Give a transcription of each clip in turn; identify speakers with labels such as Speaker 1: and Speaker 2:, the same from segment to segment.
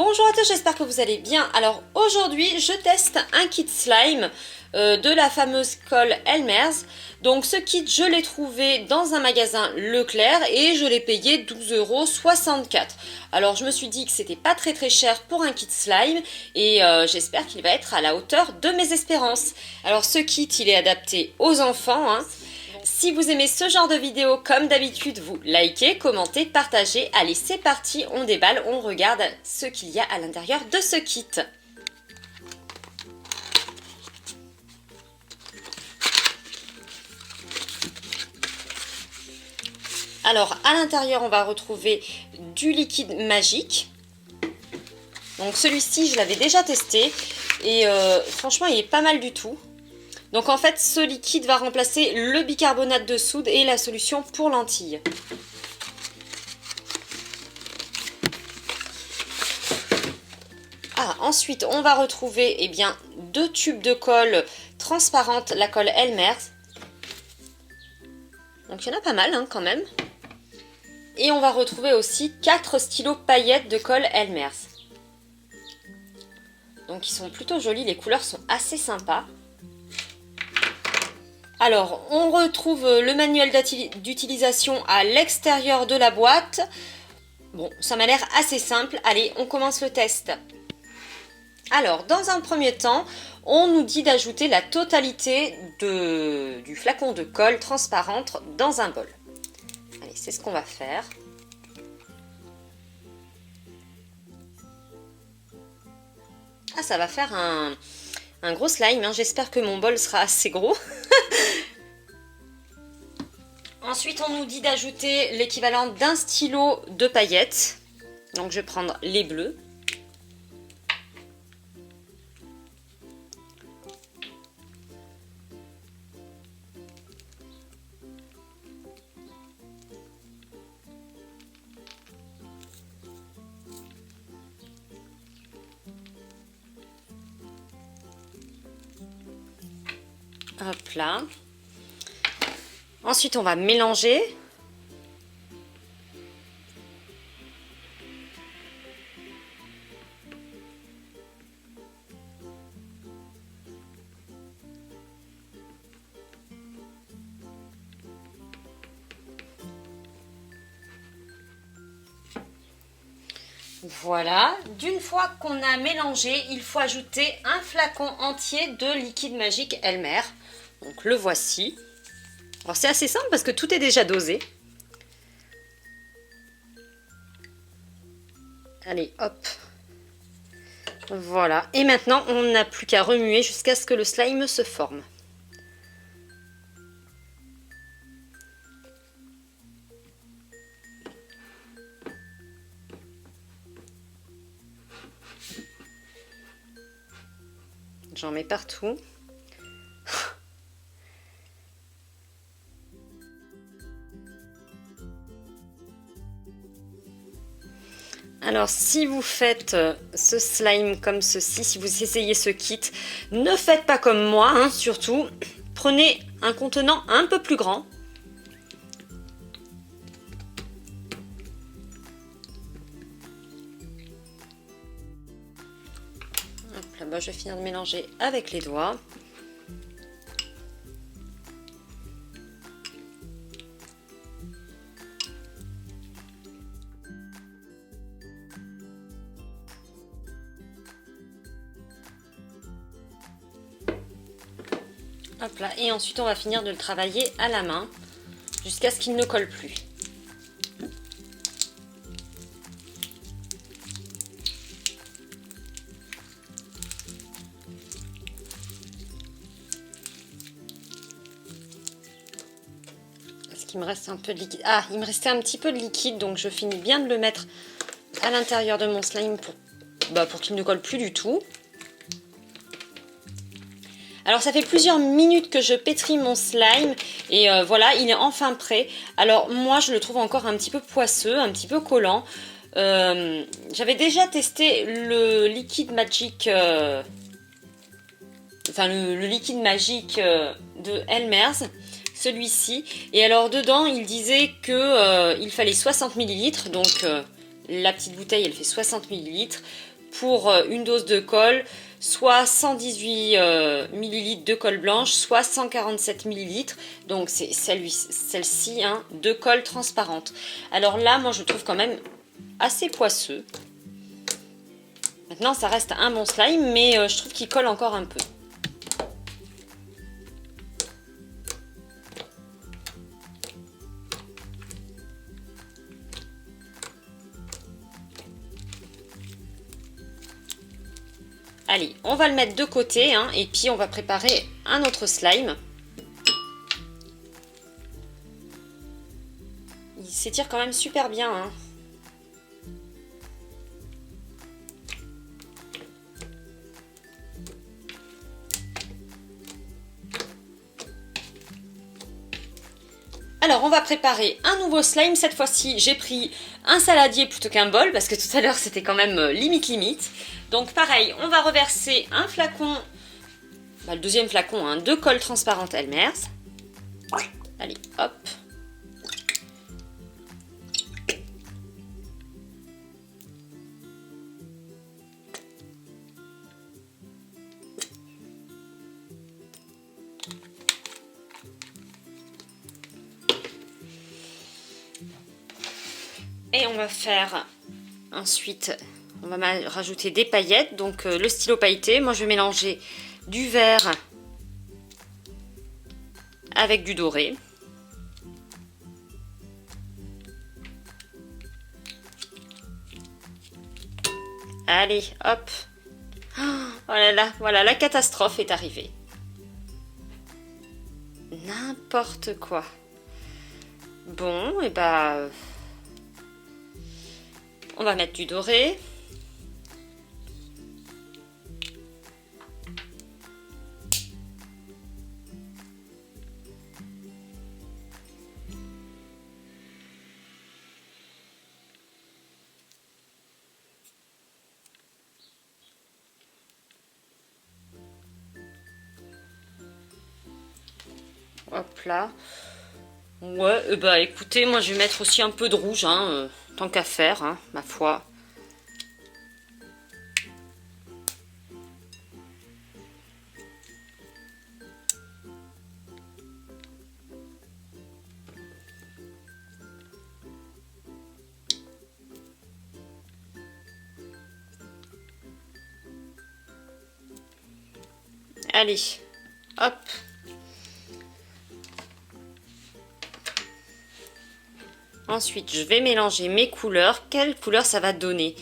Speaker 1: Bonjour à tous, j'espère que vous allez bien. Alors aujourd'hui, je teste un kit slime de la fameuse colle Elmer's. Donc ce kit, je l'ai trouvé dans un magasin Leclerc et je l'ai payé 12,64 €. Alors je me suis dit que c'était pas très cher pour un kit slime et j'espère qu'il va être à la hauteur de mes espérances. Alors ce kit, il est adapté aux enfants, hein. Si vous aimez ce genre de vidéo, comme d'habitude, vous likez, commentez, partagez. Allez, c'est parti, on déballe, on regarde ce qu'il y a à l'intérieur de ce kit. Alors, à l'intérieur, on va retrouver du liquide magique. Donc celui-ci, je l'avais déjà testé et franchement, il est pas mal du tout. Donc en fait, ce liquide va remplacer le bicarbonate de soude et la solution pour lentilles. Ensuite, on va retrouver deux tubes de colle transparente, la colle Elmer's. Donc il y en a pas mal quand même. Et on va retrouver aussi 4 stylos paillettes de colle Elmer's. Donc ils sont plutôt jolis, les couleurs sont assez sympas. Alors, on retrouve le manuel d'utilisation à l'extérieur de la boîte. Bon, ça m'a l'air assez simple. Allez, on commence le test. Alors, dans un premier temps, on nous dit d'ajouter la totalité du flacon de colle transparente dans un bol. Allez, c'est ce qu'on va faire. Ça va faire un gros slime, hein. J'espère que mon bol sera assez gros. Ensuite, on nous dit d'ajouter l'équivalent d'un stylo de paillettes. Donc, je vais prendre les bleus. Hop là. Ensuite, on va mélanger. Voilà, d'une fois qu'on a mélangé, il faut ajouter un flacon entier de liquide magique Elmer. Donc le voici. Alors c'est assez simple parce que tout est déjà dosé. Allez, hop. Voilà. Et maintenant, on n'a plus qu'à remuer jusqu'à ce que le slime se forme. J'en mets partout. Alors, si vous faites ce slime comme ceci, si vous essayez ce kit, ne faites pas comme moi, hein, surtout. Prenez un contenant un peu plus grand. Hop là, je vais finir de mélanger avec les doigts. Hop là, et ensuite on va finir de le travailler à la main jusqu'à ce qu'il ne colle plus. Est-ce qu'il me reste un peu de liquide? Il me restait un petit peu de liquide, donc je finis bien de le mettre à l'intérieur de mon slime pour qu'il ne colle plus du tout. Alors ça fait plusieurs minutes que je pétris mon slime et voilà, il est enfin prêt. Alors moi je le trouve encore un petit peu poisseux, un petit peu collant. J'avais déjà testé le liquide magique, le liquide magique de Elmer's, celui-ci. Et alors dedans il disait que il fallait 60 ml, donc la petite bouteille elle fait 60 ml. pour une dose de colle, soit 118 ml de colle blanche, soit 147 ml. Donc c'est celle-ci, hein, de colle transparente. Alors là, moi je le trouve quand même assez poisseux. Maintenant, ça reste un bon slime, mais je trouve qu'il colle encore un peu. Allez, on va le mettre de côté, hein, et puis on va préparer un autre slime. Il s'étire quand même super bien, hein. Alors, on va préparer un nouveau slime. Cette fois-ci, j'ai pris un saladier plutôt qu'un bol, parce que tout à l'heure, c'était quand même limite. Donc, pareil, on va reverser un flacon, le deuxième flacon, hein, de colle transparente Elmer's. Allez, hop. Et on va faire ensuite, on va rajouter des paillettes, donc le stylo pailleté. Moi je vais mélanger du vert avec du doré. Allez, hop. Oh là là, voilà, la catastrophe est arrivée. N'importe quoi. Bon, et bah... on va mettre du doré. Hop là. Ouais, bah écoutez, moi je vais mettre aussi un peu de rouge, hein, tant qu'à faire, hein, ma foi. Allez, hop. Ensuite, je vais mélanger mes couleurs. Quelle couleur ça va donner?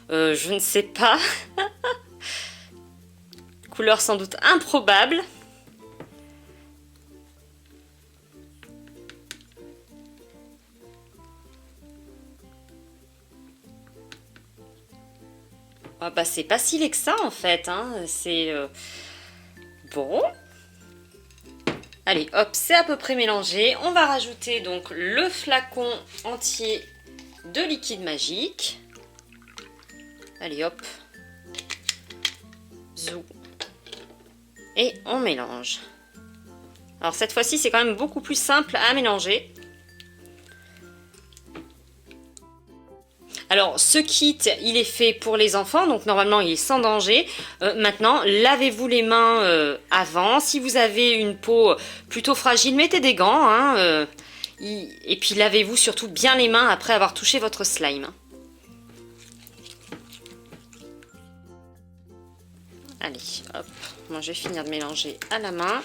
Speaker 1: Je ne sais pas. Couleur sans doute improbable. Ah bah c'est pas si laid que ça en fait, hein. C'est bon. Allez, hop, c'est à peu près mélangé. On va rajouter donc le flacon entier de liquide magique. Allez, hop. Zou. Et on mélange. Alors cette fois-ci, c'est quand même beaucoup plus simple à mélanger. Alors ce kit, il est fait pour les enfants, donc normalement il est sans danger. Maintenant, lavez-vous les mains avant. Si vous avez une peau plutôt fragile, mettez des gants. Hein, et puis lavez-vous surtout bien les mains après avoir touché votre slime. Allez, hop. Moi je vais finir de mélanger à la main.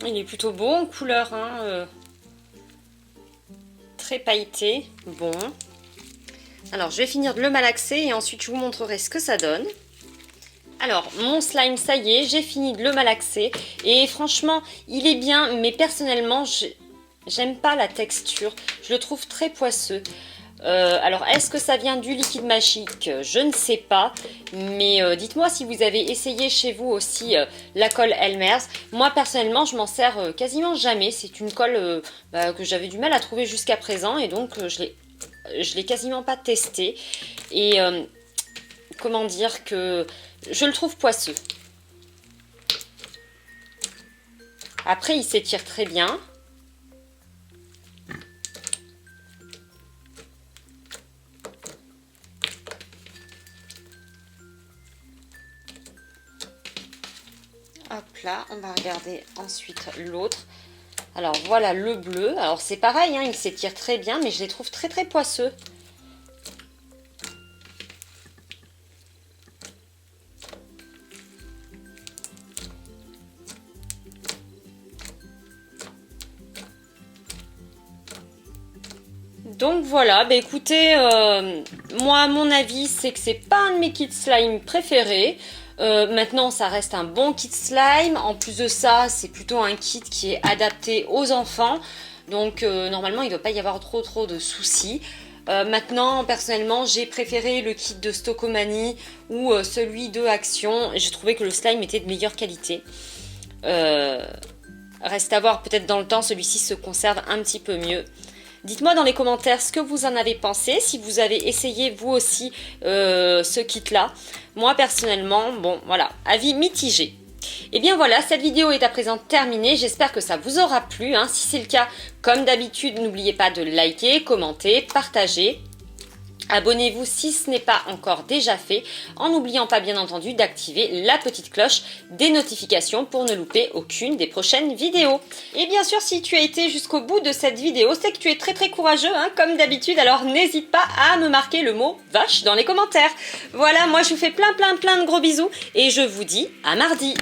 Speaker 1: Il est plutôt beau en couleur, hein, très pailleté. Bon. Alors, je vais finir de le malaxer et ensuite je vous montrerai ce que ça donne. Alors, mon slime, ça y est, j'ai fini de le malaxer. Et franchement, il est bien, mais personnellement, j'aime pas la texture. Je le trouve très poisseux. Alors, est-ce que ça vient du liquide magique? Je ne sais pas. Mais dites-moi si vous avez essayé chez vous aussi la colle Elmer's. Moi, personnellement, je m'en sers quasiment jamais. C'est une colle que j'avais du mal à trouver jusqu'à présent. Et donc, je l'ai quasiment pas testé. Et comment dire que je le trouve poisseux. Après, il s'étire très bien. Hop là, on va regarder ensuite l'autre. Alors voilà le bleu. Alors c'est pareil, hein, il s'étire très bien, mais je les trouve très très poisseux. Donc voilà, bah écoutez, moi mon avis c'est que c'est pas un de mes kits slime préférés. Maintenant ça reste un bon kit slime. En plus de ça, c'est plutôt un kit qui est adapté aux enfants. Donc normalement il ne doit pas y avoir trop de soucis. Maintenant personnellement j'ai préféré le kit de Stockomanie ou celui de Action. J'ai trouvé que le slime était de meilleure qualité. Reste à voir, peut-être dans le temps celui-ci se conserve un petit peu mieux. Dites-moi dans les commentaires ce que vous en avez pensé, si vous avez essayé vous aussi ce kit-là. Moi personnellement, bon voilà, avis mitigé. Et bien voilà, cette vidéo est à présent terminée, j'espère que ça vous aura plu. Hein. Si c'est le cas, comme d'habitude, n'oubliez pas de liker, commenter, partager. Abonnez-vous si ce n'est pas encore déjà fait, en n'oubliant pas bien entendu d'activer la petite cloche des notifications pour ne louper aucune des prochaines vidéos. Et bien sûr, si tu as été jusqu'au bout de cette vidéo, c'est que tu es très très courageux, hein, comme d'habitude, alors n'hésite pas à me marquer le mot vache dans les commentaires. Voilà, moi je vous fais plein de gros bisous et je vous dis à mardi.